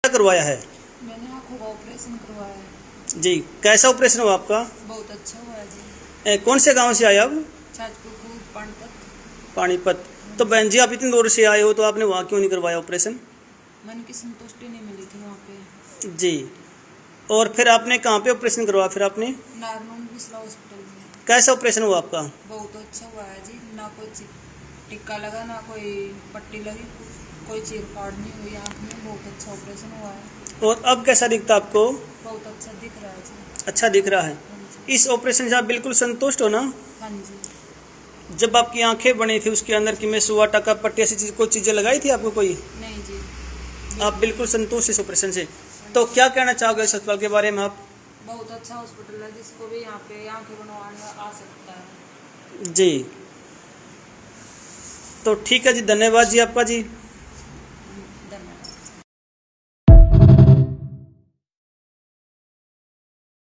क्या करवाया है? मैंने आँखों का ऑपरेशन करवाया है जी। कैसा ऑपरेशन हुआ आपका? बहुत अच्छा हुआ है जी। कौन से गांव से आए आप? छाजपुर खूब पानीपत। पानीपत। तो बहन जी, आप इतनी दूर से आए हो तो आपने वहाँ क्यों नहीं करवाया ऑपरेशन? मन की संतुष्टि नहीं मिली थी वहाँ पे। जी। और फिर आपने कहाँ पे ऑपरेशन करवाया फिर आपने? नारनौल बिस्वा हॉस्पिटल में। कैसा ऑपरेशन हुआ आपका? बहुत अच्छा हुआ है जी। ना कोई टिक्का लगा, ना कोई पट्टी लगी, कोई चीर फाड़ नहीं हुई आँख में। बहुत अच्छा ऑपरेशन हुआ है। और अब कैसा दिखता आपको? बहुत अच्छा दिख रहा है जी। अच्छा दिख रहा है। हाँ जी। इस ऑपरेशन से आप बिल्कुल संतुष्ट हो ना? हाँ जी। जब आपकी आंखें बनी थी उसके अंदर की में सुआ टका पट्टी ऐसी चीज कोई चीजें लगाई थी आपको कोई? नहीं जी। आप बिल्कुल संतुष्ट इस ऑपरेशन से। तो क्या कहना चाहोगे इस अस्पताल के बारे में आप? बहुत अच्छा हॉस्पिटल है, जिसको भी यहाँ पे आँखें बनवाने आ सकता है। जी। तो ठीक है जी, धन्यवाद जी आपका जी।